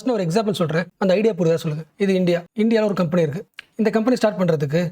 நான் ஒரு எக்ஸாம்பிள் சொல்கிறேன், அந்த ஐடியா புரியுதா சொல்லுங்கள். இது இந்தியாவில் ஒரு கம்பெனி இருக்குது. இந்த கம்பெனி ஸ்டார்ட் பண்ணுறதுக்கு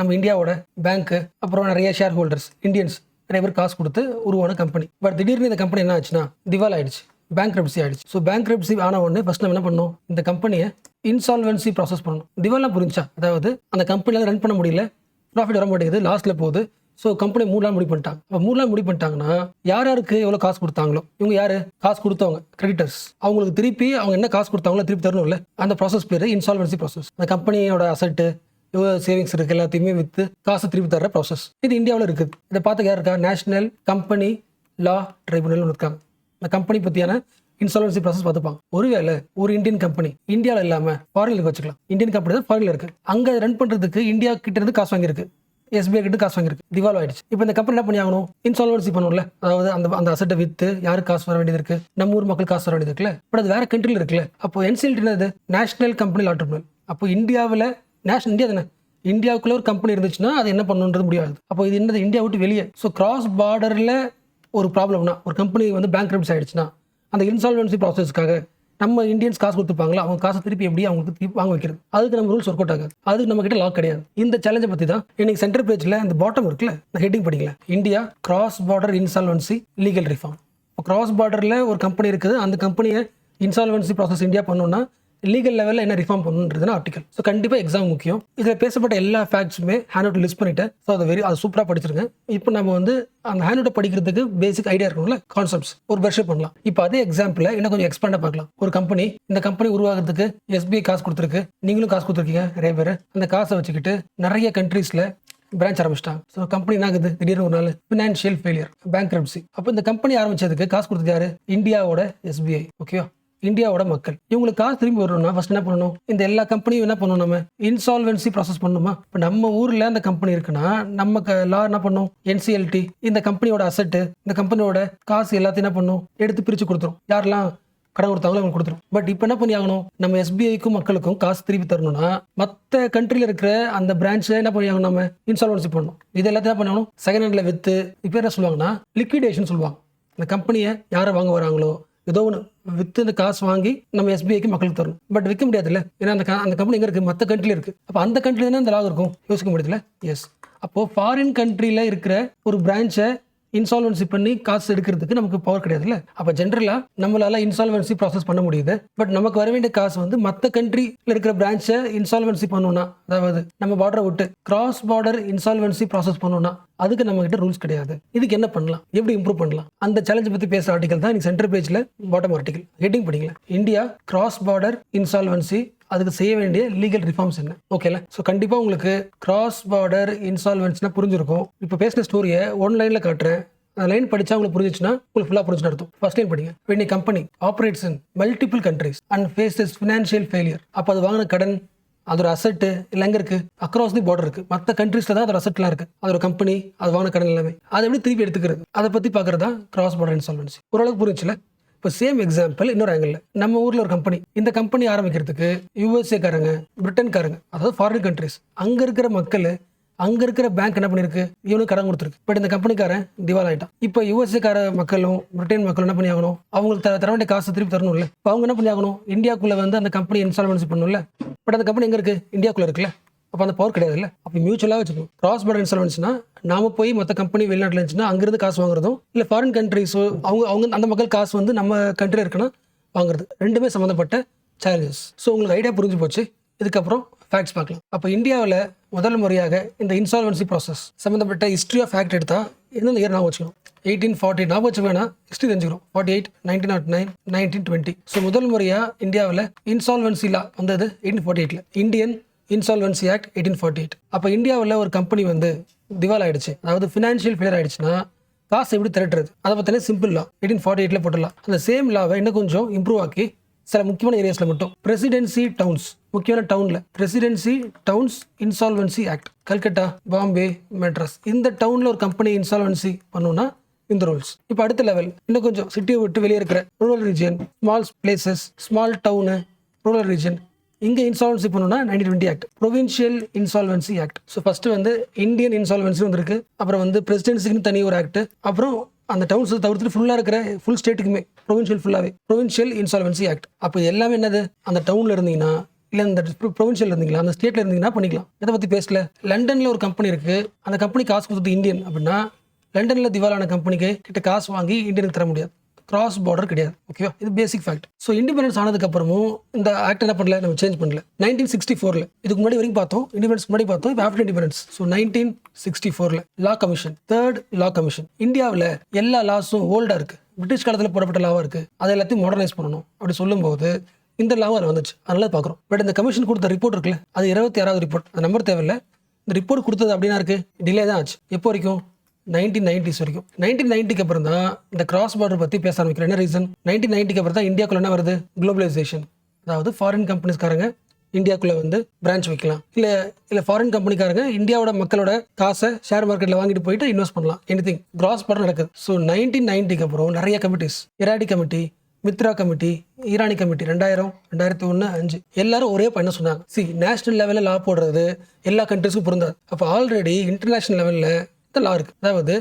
நம்ம இந்தியாவோட பேங்க்கு, அப்புறம் நிறைய ஷேர் ஹோல்டர்ஸ், இந்தியன்ஸ் நிறைய பேர் காசு கொடுத்து உருவான கம்பெனி. பட் திடீர்னு இந்த கம்பெனி என்ன ஆச்சுன்னா திவால் ஆயிடுச்சு, பேங்க்ரப்சி ஆயிடுச்சு. ஸோ பேங்க்ரப்சி ஆன உடனே ஃபர்ஸ்ட் நம்ம என்ன பண்ணணும், இந்த கம்பெனியை இன்சால்வன்சி ப்ராசஸ் பண்ணணும். திவால்லாம் புரிஞ்சா, அதாவது அந்த கம்பெனியில் ரன் பண்ண முடியல, ப்ராஃபிட் வர மாட்டேங்குது, லாஸ்ட்டில் போகுது. ஸோ கம்பெனி 3 நாள் முடிவு பண்ணிட்டாங்க. அப்போ 3 நாள் முடிவு பண்ணிட்டாங்கன்னா யாருக்கு எவ்வளோ காசு கொடுத்தாங்களோ, இவங்க யார் காசு கொடுத்தவங்க, கிரெடிட்டர்ஸ், அவங்களுக்கு திருப்பி அவங்க என்ன காசு கொடுத்தாங்களோ திருப்பி தரணும்ல. அந்த ப்ராசஸ் பேர் இன்சால்வன்சி ப்ராசஸ். அந்த கம்பெனியோட அசட்டு, எவ்வளோ சேவிங்ஸ் இருக்குது எல்லாத்தையுமே விற்று காசு திருப்பி தர்ற ப்ராசஸ். இது இந்தியாவில் இருக்குது. இதை பார்த்து யார் இருக்கா, நேஷனல் கம்பெனி லா ட்ரைபுனல் இருக்காங்க. இந்த கம்பெனி பற்றியான இன்சால்வன்சி ப்ராசஸ் பார்த்துப்பாங்க. ஒருவேளை ஒரு இந்தியன் கம்பெனி இந்தியாவில் இல்லாமல் ஃபாரினில் வச்சுக்கலாம். இந்தியன் கம்பெனி தான் ஃபாரினில் இருக்குது. அங்கே ரன் பண்ணுறதுக்கு இந்தியா கிட்ட இருந்து காசு வாங்கியிருக்கு, SBI கிட்ட காசு வாங்கியிருக்கு, திவால் ஆயிடுச்சு. இப்போ இந்த கம்பெனி என்ன பண்ணி ஆகணும், இன்சால்வன்சி பண்ணணும்ல. அதாவது அந்த அசட்டை விற்று யாருக்கு காசு வர வேண்டியது இருக்கு, நம்ம ஊர் மக்கள் காசு வர வேண்டியது இருக்குல்ல. பட் அது வேற கண்ட்ரியில் இருக்குல்ல. அப்போ NCLT என்னது, நேஷனல் கம்பெனி லா ட்ரிபியூனல். அப்போ இந்தியாவில் இந்தியா தானே, இந்தியாவுக்குள்ள ஒரு கம்பெனி இருந்துச்சுன்னா அது என்ன பண்ணணுன்றது முடியாது. அப்போ இது என்னது, இந்தியா விட்டு வெளியே. ஸோ கிராஸ் பார்டரில் ஒரு ப்ராப்ளம்னா, ஒரு கம்பெனி வந்து பேங்க்ரப்சி ஆயிடுச்சுன்னா அந்த இன்சால்வன்சி ப்ராசஸ்க்காக நம்ம இந்தியன்ஸ் காசு கொடுத்துருப்பாங்களா, அவங்க காசை திருப்பி எப்படி அவங்களுக்கு திருப்பி வாங்க வைக்கிறது, அதுக்கு நம்ம ரூல்ஸ் ஒர்க் அவுட் ஆகாது. அதுக்கு நம்ம கிட்ட லா கிடையாது. இந்த சேலஞ்சை பற்றி தான் இன்னைக்கு சென்டர் பேஜில் அந்த பாட்டம் இருக்குல்ல, நான் ஹெட்டிங் படிக்கல, India cross border insolvency legal reform. இப்போ கிராஸ் பார்டரில் ஒரு கம்பெனி இருக்குது, அந்த கம்பெனியை இன்சால்வன்சி ப்ராசஸ் இந்தியா பண்ணணும்னா லீகல் லெவலில் என்ன ரிஃபார்ம் பண்ணணுன்றதுனா ஆர்டிகல். ஸோ கண்டிப்பாக எக்ஸாம் முக்கியம். இதில் பேசப்பட்ட எல்லா ஃபேக்ட்ஸுமே ஹேண்ட் அவுட் லிஸ்ட் பண்ணிட்டேன். ஸோ அது சூப்பராக படிச்சிருங்க. இப்போ நம்ம வந்து அந்த ஹேண்ட் அவுட்டை படிக்கிறதுக்கு பேசிக் ஐடியா இருக்கணும்ல, கான்செப்ட்ஸ் ஒரு பிரஷ் பண்ணலாம். இப்போ அதே எக்ஸாம்பிள் இன்னும் கொஞ்சம் எக்ஸ்பேண்டாக பார்க்கலாம். ஒரு கம்பெனி, இந்த கம்பெனி உருவாகிறதுக்கு SBI காசு கொடுத்துருக்கு, நீங்களும் காசு கொடுத்துருக்கீங்க நிறைய பேர். அந்த காசை வச்சுக்கிட்டு நிறைய கண்ட்ரீஸில் பிரான்ச் ஆரம்பிச்சிட்டாங்க. ஸோ கம்பெனி என்ன ஆகுது, திடீர்னு ஒரு நாள் ஃபினான்ஷியல் ஃபெயிலியர், பேங்க்ரப்சி. அப்போ இந்த கம்பெனி ஆரம்பிச்சதுக்கு காசு கொடுத்தது யாரு, இந்தியாவோட SBI. ஓகேவா, இந்தியாவோட மக்கள். இவங்களுக்கு காசு திரும்பி வரணும்னா ஃபர்ஸ்ட் என்ன பண்ணணும், இந்த எல்லா கம்பெனியும் என்ன பண்ணணும், நம்ம இன்சால்வன்சி ப்ராசஸ் பண்ணணுமா. இப்போ நம்ம ஊரில் அந்த கம்பெனி இருக்குன்னா நம்ம லா என்ன பண்ணும், NCLT இந்த கம்பெனியோட அசட்டு, இந்த கம்பெனியோட காசு எல்லாத்தையும் என்ன பண்ணும், எடுத்து பிரித்து கொடுத்துரும். யாரெல்லாம் கடன் கொடுத்தாங்களோ அவங்க கொடுத்துரும். பட் இப்போ என்ன பண்ணி ஆகணும், நம்ம SBIக்கும் மக்களுக்கும் காசு திருப்பி தரணும்னா மற்ற கண்ட்ரியில் இருக்கிற அந்த பிரான்ச்சை என்ன பண்ணி ஆகணும், நம்ம இன்சால்வன்சி பண்ணணும். இது எல்லாத்தையும் என்ன பண்ணணும், செகண்ட் ஹேண்டில் விற்று, இப்போ என்ன சொல்லுவாங்கன்னா லிக்விடேஷன் சொல்லுவாங்க. இந்த கம்பெனியை யாரை வாங்க வராங்களோ ஏதோ ஒன்று விற்று இந்த காசு வாங்கி நம்ம SBIக்கு மக்களுக்கு தரணும். பட் விற்க முடியாதுல்ல, ஏன்னா அந்த கம்பெனி எங்கே இருக்குது, மற்ற கண்ட்ரியில் இருக்குது. அப்போ அந்த கண்ட்ரியில் தானே அந்த லா இருக்கும், யோசிக்க முடியாதுல்ல. எஸ், அப்போது ஃபாரின் கண்ட்ரியில் இருக்கிற ஒரு பிரான்ச்சை இன்சால்வன்சி பண்ணி காசு எடுக்கிறதுக்கு நமக்கு பவர் கிடையாதுல்ல. அப்போ ஜென்ரலாக நம்மளால இன்சால்வன்சி ப்ராசஸ் பண்ண முடியுது. பட் நமக்கு வர வேண்டிய காசு வந்து மற்ற கண்ட்ரியில் இருக்கிற பிரான்ச்சை இன்சால்வன்சி பண்ணணும்னா, அதாவது நம்ம பார்டரை விட்டு கிராஸ் பார்டர் இன்சால்வன்சி ப்ராசஸ் பண்ணணும்னா அதுக்கு நம்ம கிட்ட ரூல்ஸ் கிடையாது. இதுக்கு என்ன பண்ணலாம், எப்படி இம்ப்ரூவ் பண்ணலாம், அந்த சேலஞ்சை பற்றி பேசுகிற ஆர்டிகல் தான் சென்டர் பேஜில் பாட்டம் ஆர்டிகல். ஹெட்டிங் படிக்கல, இந்தியா கிராஸ் பார்டர் இன்சால்வன்சி, அதுக்கு செய்ய வேண்டிய லீகல் ரிஃபார்ம்ஸ் என்ன. ஓகேல, ஸோ கண்டிப்பாக உங்களுக்கு கிராஸ் பார்டர் இன்சால்வன்சினா புரிஞ்சிருக்கும். இப்போ பேசின ஸ்டோரியை ஒன்லைனில் காட்டுறேன், அந்த லைன் படிச்சா உங்களுக்கு புரிஞ்சிச்சுன்னா உங்களுக்கு ஃபுல்லாக புரிஞ்சுன்னு அர்த்தம். ஃபர்ஸ்ட் லைன் படிங்க. when a company operates in multiple countries and faces financial failure, அப்போ அது வாங்கின கடன், அதோட அசட்டு இல்லை எங்கே இருக்குது, அக்ராஸ் தி பார்டர் இருக்குது, மற்ற கண்ட்ரீஸில் தான் அதோட அசட்லாம் இருக்குது, அதோட கம்பெனி, அது வாங்கின கடன் எல்லாமே, அதை எப்படி திருப்பி எடுத்துக்கிறது, அதை பற்றி பார்க்குறது தான் கிராஸ் பார்டர் இன்சால்வன்சி. ஓரளவுக்கு புரிஞ்சுல. இப்போ சேம் எக்ஸாம்பிள் இன்னொரு ஆங்கிள், நம்ம ஊரில் ஒரு கம்பெனி, இந்த கம்பெனி ஆரம்பிக்கிறதுக்கு USA காரங்க, பிரிட்டன்காரங்க, அதாவது ஃபாரின் கண்ட்ரிஸ், அங்கே இருக்கிற மக்கள், அங்கே இருக்கிற பேங்க் என்ன பண்ணிருக்கு, இவனுக்கு கடன் கொடுத்துருக்கு. பட் இந்த கம்பெனிக்காரன் திவால் ஆகிட்டான். இப்போ USA கார மக்களும் பிரிட்டன் மக்களும் என்ன பண்ணி ஆகணும், அவங்களுக்கு தர வேண்டிய காசு திருப்பி தரணும்ல. இப்போ அவங்க என்ன பண்ணி ஆகணும், இந்தியாவுக்குள்ளே வந்து அந்த கம்பெனி இன்சால்வன்சி பண்ணணும்ல. பட் அந்த கம்பெனி எங்கே இருக்குது, இந்தியாவுக்குள்ளே இருக்குல்ல. அப்போ அந்த பவர் கிடையாது இல்லை. அப்போ மியூச்சுவலாக வச்சுக்கணும். கிராஸ் பார்டர் இன்சால்வன்சினா நாம போய் மற்ற கம்பெனி வெளிநாட்டில் இருந்துச்சுன்னா அங்கிருந்து காசு வாங்குறதும், இல்லை ஃபாரின் கண்ட்ரிஸோ அவங்க அந்த மக்கள் காசு வந்து நம்ம கண்ட்ரியில் இருக்குன்னா வாங்குறது, ரெண்டுமே சம்மந்தப்பட்ட சேலஞ்சஸ். ஸோ உங்களுக்கு ஐடியா புரிஞ்சு போச்சு. இதுக்கப்புறம் ஃபேக்ட்ஸ் பார்க்கலாம். அப்போ இந்தியாவில் முதல் முறையாக இந்த இன்சால்வன்சி ப்ராசஸ் சம்மந்தப்பட்ட ஹிஸ்ட்ரி ஆஃப் ஃபேக்ட் எடுத்தால் எந்தெந்த இயர் ஞாபகம் வச்சுக்கணும். 1840 ஞாபகம் வச்சு வேணா ஹிஸ்ட்ரி தெரிஞ்சுக்கிறோம். 48, 1909, 1920. ஸோ முதல் முறையாக இந்தியாவில் இன்சால்வன்சி லா வந்தது 1848. Indian insolvency act 1848. அப்போ இந்தியாவில் ஒரு கம்பெனி வந்து திவால் ஆயிடுச்சு, அதாவது ஃபினான்ஷியல் ஃபெயிலியர் ஆயிடுச்சுன்னா காசு எப்படி திரட்டுறது, அதை பற்றின சிம்பிள் லா 1848 போட்டுடலாம். அந்த சேம் லாவை இன்னும் கொஞ்சம் இம்ப்ரூவ் ஆக்கி சில முக்கியமான ஏரியாஸில் மட்டும் பிரசிடென்சி டவுன்ஸ், முக்கியமான டவுனில் presidency towns insolvency act, Calcutta, Bombay, Madras, இந்த டவுனில் ஒரு கம்பெனி இன்சால்வன்சி பண்ணணும்னா இந்த ரூல்ஸ். இப்போ அடுத்த லெவல் இன்னும் கொஞ்சம் சிட்டியை விட்டு வெளியே இருக்கிற rural region, small places, small town, rural region, இங்கே இன்சால்வன்சி பண்ணணும்னா 1920 act, provincial insolvency act. So first வந்து இந்தியன் இன்சால்வன்சி வந்துருக்கு, அப்புறம் வந்து பிரசிடென்சிக்குன்னு தனி ஒரு ஆக்ட், அப்புறம் அந்த டவுன்ஸ் தவிர்த்துட்டு ஃபுல்லாக இருக்கிற ஃபுல் ஸ்டேட்டுக்குமே ப்ரொவின்ஷியல் ஃபுல்லாகவே ப்ரொவின்ஷியல் இன்சால்வன்சி ஆக்ட். அப்போ எல்லாமே என்னது, அந்த டவுனில் இருந்தீங்கன்னா இல்லை இந்த ப்ரொவின்ஷியல் இருந்தீங்களா அந்த ஸ்டேட்டில் இருந்தீங்கன்னா பண்ணிக்கலாம். இதை பற்றி பேசல. லண்டனில் ஒரு கம்பெனி இருக்குது, அந்த கம்பெனி காசு கொடுத்தது இந்தியன் அப்படின்னா லண்டனில் திவாலான கம்பெனிக்கு கிட்ட காசு வாங்கி இந்தியனுக்கு தர முடியாது. கிராஸ் பார்டர் கிடையாது. ஓகேவா, இது பேசிக் ஃபேக்ட். ஸோ இண்டிபெண்டன்ஸ் ஆனதுக்கப்புறமும் இந்த ஆக்ட் என்ன பண்ணல, நம்ம சேஞ்ச் பண்ணல. 1964 இதுக்கு முன்னாடி வரைக்கும் பார்த்தோம், இண்டிபெண்டன்ஸ் முன்னாடி பார்த்தோம், இப்போ ஆஃப்டர் இண்டிபெண்டன்ஸ். ஸோ 1964 லா கமிஷன், தேர்ட் லா கமிஷன். இந்தியாவில் எல்லா லாஸும் ஓல்டாக இருக்குது, பிரிட்டிஷ் காலத்தில் போடப்பட்ட லாவாக இருக்குது, அதை எல்லாத்தையும் மாடர்னைஸ் பண்ணணும் அப்படி சொல்லும்போது இந்த லாவும் அதில் வந்துச்சு. அதனால பார்க்குறோம். பட் இந்த கமிஷன் கொடுத்த ரிப்போர்ட் இருக்குல்ல, அது 26வது ரிப்போர்ட். அது நம்பர் தேவையில்லை. இந்த ரிப்போர்ட் கொடுத்தது அப்படின்னா இருக்குது, டிலே தான் ஆச்சு. எப்போ வரைக்கும், 1990s வரைக்கும். 1990க்கு அப்புறம் தான் இந்த கிராஸ் பார்டர் பற்றி பேச ஆரம்பிக்கிறேன். என்ன ரீசன், 1990க்கு அப்புறம் தான் இந்தியாவுக்குள்ள என்ன வருது, குளோபலைசேஷன். அதாவது ஃபாரின் கம்பெனிஸ்காரங்க இந்தியாவுக்குள்ள வந்து பிரான்ச் வைக்கலாம், இல்லை ஃபாரின் கம்பெனிக்காரங்க இந்தியாவோட மக்களோட காசை ஷேர் மார்க்கெட்டில் வாங்கிட்டு போயிட்டு இன்வெஸ்ட் பண்ணலாம். எனிதிங் கிராஸ் பார்டர் நடக்குது. ஸோ 1990க்கு அப்புறம் நிறைய committees, Eradi committee, Mitra committee, Irani committee, 2000, 2001, 5 எல்லாரும் ஒரே பண்ண சொன்னாங்க. நேஷனல் லெவலில் லா போடுறது எல்லா கண்ட்ரிஸுக்கும் பொருந்தாது. அப்போ ஆல்ரெடி இன்டர்நேஷனல் லெவலில் இந்த லா இருக்குது. அதாவது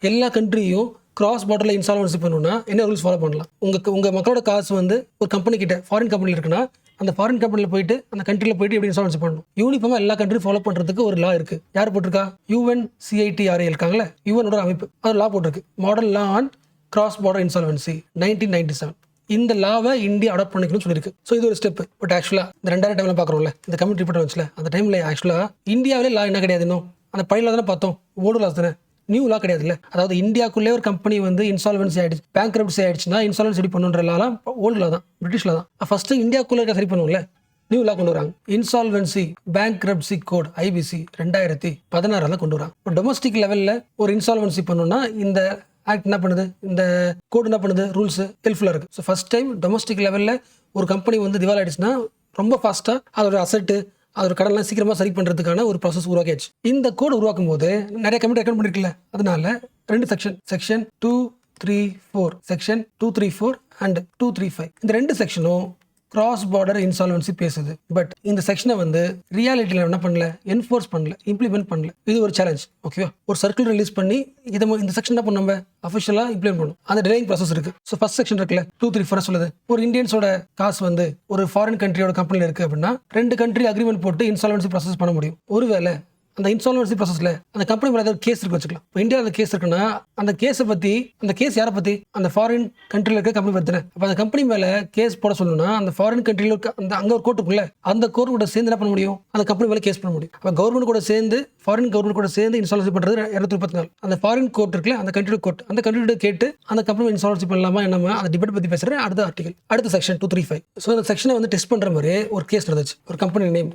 எல்லா கண்ட்ரியும் கிராஸ் பார்டரில் இன்சால்வன்சி பண்ணணும்னா என்ன ரூல்ஸ் ஃபாலோ பண்ணலாம். உங்கள் மக்களோட காசு வந்து ஒரு கம்பெனி கிட்ட ஃபாரின் கம்பெனியில் இருக்குன்னா அந்த ஃபாரின் கம்பெனியில் போயிட்டு அந்த கண்ட்ரியில் போயிட்டு எப்படி இன்சால்வன்சி பண்ணணும். யூனிஃபார்மாக எல்லா கண்ட்ரியும் ஃபாலோ பண்ணுறதுக்கு ஒரு லா இருக்குது. யார் போட்டிருக்கா, UNCITRA இருக்காங்களே, யுஎனோட அமைப்பு, அது லா போட்டிருக்கு. Model law on cross border insolvency 1997. இந்த லாவை இந்தியா அடாப்ட் பண்ணிக்கணும்னு சொல்லியிருக்கு. ஸோ இது ஒரு ஸ்டெப். பட் ஆக்சுவலாக இந்த 2000 டைமில் பார்க்குறோம்ல, இந்த கமிட்டி ரிப்போர்ட் வந்துச்சுல, அந்த டைமில் ஆக்சுவலாக இந்தியாவிலே லா என்ன கிடையாது, இன்னும் அந்த பழைய தானே பார்த்தோம், ஓல்டு லாஸ் தானே, நியூ லா கிடையாது. இல்லை, அதாவது இந்தியாவுக்குள்ளே ஒரு கம்பெனி வந்து இன்சால்வன்சி ஆயிடுச்சு, பேங்க்ரப்சி ஆயிடுச்சுன்னா இன்சால்வன்சி எப்படி பண்ணுன்ற லாலாம் ஓல்டு லா தான், பிரிட்டிஷ் லா தான். ஃபர்ஸ்ட்டு இந்தியாவுக்குள்ளே இருக்க சரி பண்ணுவோம்ல, நியூ லா கொண்டு வராங்க. இன்சால்வன்சி பேங்க்ரப்சி கோட் IBC 2016 கொண்டு வராங்க. இப்போ டொமஸ்டிக் லெவலில் ஒரு இன்சால்வன்சி பண்ணணும்னா இந்த ஆக்ட் என்ன பண்ணுது, இந்த கோட் என்ன பண்ணுது, ரூல்ஸ் ஹெல்ப்ஃபுல்லாக இருக்குது. ஸோ ஃபர்ஸ்ட் டைம் டொமஸ்டிக் லெவலில் ஒரு கம்பெனி வந்து திவால் ஆயிடுச்சுன்னா ரொம்ப ஃபாஸ்ட்டாக அதோட அசட்டு அதோட கடன்லாம் சீக்கிரமாக சரி பண்ணுறதுக்கான ஒரு ப்ராசஸ் உருவாக்கியாச்சு. இந்த கோடு உருவாக்கும் போது நிறைய கமிட்டி ரெக்கமெண்ட் பண்ணிருக்கல, அதனால 2 செக்ஷன் 234, செக்ஷன் 234 அண்ட் 235, இந்த 2 செக்ஷனும் கிராஸ் பார்டர் இன்சால்வன்சி பேசுது. பட் இந்த செக்ஷனை வந்து ரியாலிட்டியில் என்ன பண்ணல, என்ஃபோர்ஸ் பண்ணல, இம்ப்ளிமெண்ட் பண்ணல. இது ஒரு சேலஞ்ச். ஓகேவா, ஒரு சர்க்கிள் ரிலீஸ் பண்ணி இந்த செக்ஷன் என்ன பண்ண நம்ம அஃபிஷியலாக இம்ப்ளிமெண்ட் பண்ணும். அந்த டிலேயிங் ப்ராசஸ் இருக்கு. ஸோ ஃபர்ஸ்ட் செக்ஷன் இருக்குல்ல, 234 சொல்லுது, ஒரு இந்தியன்ஸோட காசு வந்து ஒரு ஃபாரின் கண்ட்ரியோட கம்பெனியில் இருக்கு அப்படின்னா 2 கண்ட்ரி அக்ரிமெண்ட் போட்டு இன்சால்வன்சி ப்ராசஸ் பண்ண முடியும். ஒருவேளை அந்த இன்சால்வன்சி ப்ராசஸ்ல அந்த கம்பெனி மேலே ஏதாவது கேஸ் இருக்கு வச்சுக்கலாம். இப்போ இந்தியாவில் அந்த கேஸ் இருக்குன்னா அந்த கேஸை பற்றி, அந்த கேஸ் யாரை பற்றி, அந்த ஃபாரின் கண்ட்ரியில் இருக்க கம்பெனி பற்றின. அப்போ அந்த கம்பெனி மேலே கேஸ் போட சொல்லணும்னா அந்த ஃபாரின் கண்ட்ரியில் இருக்க அந்த அங்கே ஒரு கோர்ட்டுக்குள்ள, அந்த கோர்ட் கூட சேர்ந்து என்ன பண்ண முடியும், அந்த கம்பெனி மேலே கேஸ் பண்ண முடியும். அப்போ கவர்மெண்ட் கூட சேர்ந்து, ஃபாரின் கவர்மெண்ட் கூட சேர்ந்து இன்சால்வன்சி பண்ணுறது 234. அந்த ஃபாரின் கோர்ட் இருக்குல்ல, அந்த கண்ட்ரியோட கோர்ட், அந்த கண்ட்ரியோட கேட்டு அந்த கம்பெனி இன்சால்வன்சி பண்ணலாமா என்னமா அந்த டிபேட் பற்றி பேசுகிறேன். அடுத்த ஆர்டிகல், அடுத்த செக்ஷன் 235. ஸோ அந்த செக்ஷனை வந்து டெஸ்ட் பண்ணுற மாதிரி ஒரு கேஸ் நடந்துச்சு. ஒரு company name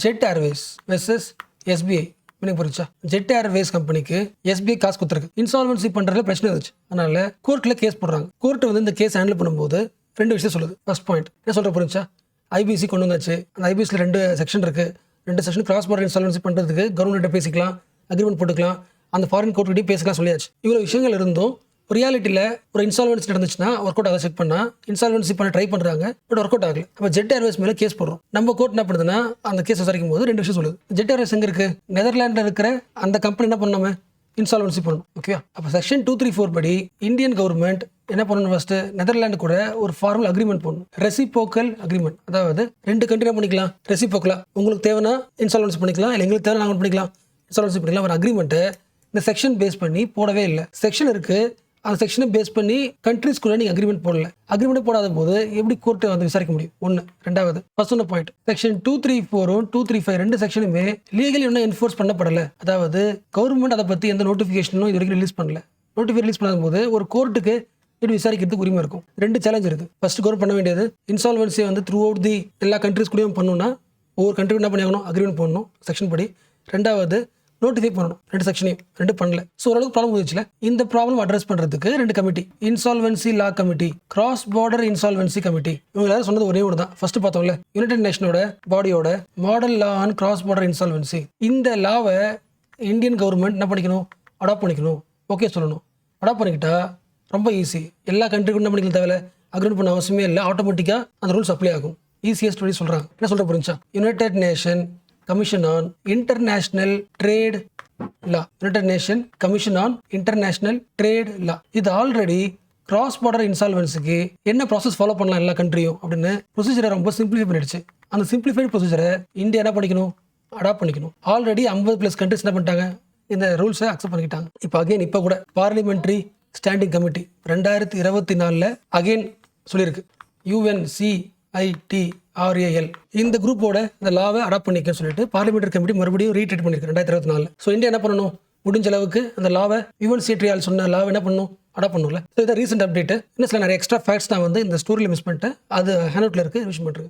jet airways versus SBI. எனக்கு புரிஞ்சா, ஜெட் ஏர்வேஸ் கம்பெனிக்கு SBI காசு கொடுத்துருக்கு. இன்சால்வன்சி பண்றதுல பிரச்சனை இருந்துச்சு, அதனால கோர்ட்ல கேஸ் போடுறாங்க. கோர்ட் வந்து இந்த கேஸ் ஹேண்டில் பண்ணும்போது 2 விஷயம் சொல்லுது. ஃபர்ஸ்ட் பாயிண்ட் என்ன சொல்ற புரிஞ்சா, IBC கொண்டு வந்தாச்சு. அந்த IBCல 2 செக்ஷன் இருக்கு. 2 செக்ஷன் கிராஸ் பார்டர் இன்சால்வன்சி பண்றதுக்கு கவர்மெண்ட் பேசிக்கலாம், அக்ரிமெண்ட் போட்டுக்கலாம், அந்த ஃபாரின் கோர்ட் பேசிக்கலாம் சொல்லியாச்சு. இவ்வளவு விஷயங்கள் இருந்தும் ரியாலிட்டியில் ஒரு இன்சால்வன்சி நடந்துச்சுன்னா ஒர்க் அவுட் ஆக செக் பண்ணா இன்சால்வன்சி பண்ண ட்ரை பண்ணுறாங்க, பட் ஒர்க் அவுட் ஆகல. அப்போ ஜெட் ஏர்வேஸ் மேலே கேஸ் போடுறோம். நம்ம கோர்ட் என்ன பண்ணுதுன்னா அந்த கேஸ் விசாரிக்கும் போது 2 விஷயம் சொல்லுது. ஜெட் ஏர்வேஸ் எங்கே இருக்கு, நெதர்லாண்டில் இருக்கிற அந்த கம்பெனி என்ன பண்ணாம இன்சால்வன்சி பண்ணணும். ஓகேவா, அப்போ செக்ஷன் 234 படி இந்தியன் கவர்மெண்ட் என்ன பண்ணணும், ஃபர்ஸ்ட் நெதர்லாண்டு கூட ஒரு ஃபார்மல் அக்ரிமெண்ட் போடணும். Reciprocal agreement. அதாவது 2 கண்ட்ரி என்ன பண்ணிக்கலாம், ரெசிபோக்கலா உங்களுக்கு தேவைன்னா இன்சால்வன்சி பண்ணிக்கலாம், இல்லை எங்களுக்கு தேவை நாங்கள் பண்ணிக்கலாம், இன்சால்வன்சி பண்ணிக்கலாம். ஒரு அக்ரிமெண்ட்டை இந்த செக்ஷன் பேஸ் பண்ணி போடவே இல்லை. செக்ஷன் இருக்கு, அந்த செக்ஷனை பேஸ் பண்ணி கண்ட்ரிஸ்குள்ள நீங்கள் அக்ரிமெண்ட் போடல. அக்ரிமெண்ட் போடாத போது எப்படி கோர்ட்டை வந்து விசாரிக்க முடியும்? ஒன்று. ரெண்டாவது, ஃபர்ஸ்ட் ஒன்று பாயிண்ட், செக்ஷன் 234 235 2 செக்ஷனுமே லீகலி ஒன்றும் என்ஃபோர்ஸ் பண்ணப்படலை. அதாவது கவர்மெண்ட் அதை பற்றி எந்த நோட்டிஃபிகேஷனும் இது வரைக்கும் ரிலீஸ் பண்ணல. நோட்டிஃபிகேஷன் ரிலீஸ் பண்ணாத போது ஒரு கோர்ட்டுக்கு இப்படி விசாரிக்கிறதுக்கு உரிமை இருக்கும். 2 சேலஞ்ச் இருக்குது. ஃபர்ஸ்ட் கவர்மெண்ட் பண்ண வேண்டியது இன்சால்வன்சியை வந்து த்ரூ அவுட் தி எல்லா கண்ட்ரிஸ்குள்ளேயும் பண்ணணும்னா ஒவ்வொரு கண்ட்ரி என்ன பண்ணியாகணும், அக்ரிமெண்ட் பண்ணணும் செக்ஷன் படி. ரெண்டாவது, நோட்டிஃபை பண்ணணும் 2 செக்ஷனையும். 2 பண்ணல. ஸோ ஓரளவுக்கு ப்ராப்ளம் வந்துச்சுல. இந்த ப்ராப்ளம் அட்ரஸ் பண்ணுறதுக்கு 2 committee, insolvency law committee, cross border insolvency committee. இவங்க எல்லாரும் சொன்னது ஒரே ஒன்று தான். ஃபர்ஸ்ட் பார்த்தோம்ல, யுனைடெட் நேஷனோட பாடியோட model law on cross border insolvency. இந்த லாவை இந்தியன் கவர்மெண்ட் என்ன பண்ணிக்கணும், அடாப்ட் பண்ணிக்கணும். ஓகே சொல்லணும். அடாப்ட் பண்ணிக்கிட்டா ரொம்ப ஈஸி. எல்லா கண்ட்ரிக்கும் என்ன பண்ணிக்கலாம், தேவையில்ல அக்ரிமெண்ட் பண்ண அவசியமே இல்லை. ஆட்டோமேட்டிக்காக அந்த ரூல்ஸ் அப்ளை ஆகும். ஈஸியஸ்ட் வழி சொல்கிறாங்க. என்ன சொல்கிற புரிஞ்சா, United Nation Commission on International Trade Law, United Nation Commission on International Trade Law. இது ஆல்ரெடி கிராஸ் பார்டர் இன்சால்வன்ஸுக்கு என்ன ப்ராசஸ் ஃபாலோ பண்ணலாம் எல்லா கண்ட்ரியும் அப்படின்னு ப்ரொசீஜரை ரொம்ப சிம்பிளிஃபை பண்ணிடுச்சு. அந்த சிம்பிளிஃபைட் ப்ரொசீஜரை இந்தியா என்ன பண்ணிக்கணும், அடாப்ட் பண்ணிக்கணும். ஆல்ரெடி 50+ கண்ட்ரிஸ் என்ன பண்ணிட்டாங்க, இந்த ரூல்ஸை அக்செப்ட் பண்ணிக்கிட்டாங்க. இப்போ கூட பார்லிமெண்ட்ரி ஸ்டாண்டிங் கமிட்டி 2024 அகைன் சொல்லியிருக்கு, UNCITRAL இந்த குரூப்போட இந்த லாவை அடாப்ட் பண்ணிக்கன்னு சொல்லிட்டு பார்லிமெண்ட்ரி கமிட்டி மறுபடியும் ரீட்ரீட் பண்ணியிருக்கு 2024. ஸோ இந்தியா என்ன பண்ணணும், முடிஞ்ச அளவுக்கு அந்த லாவை UNCITRAL சொன்ன லாவை என்ன பண்ணணும், அடாப்ட் பண்ணணும்ல. ஸோ இதை ரீசெண்ட் அப்டேட் இன்னும் சில நிறைய எக்ஸ்ட்ரா ஃபேக்ட்ஸ் நான் வந்து இந்த ஸ்டோரியில் மிஸ் பண்ணிட்டேன். அது ஹேண்ட் அவுட்டில் இருக்குது, விஷயம் பண்ணுறது.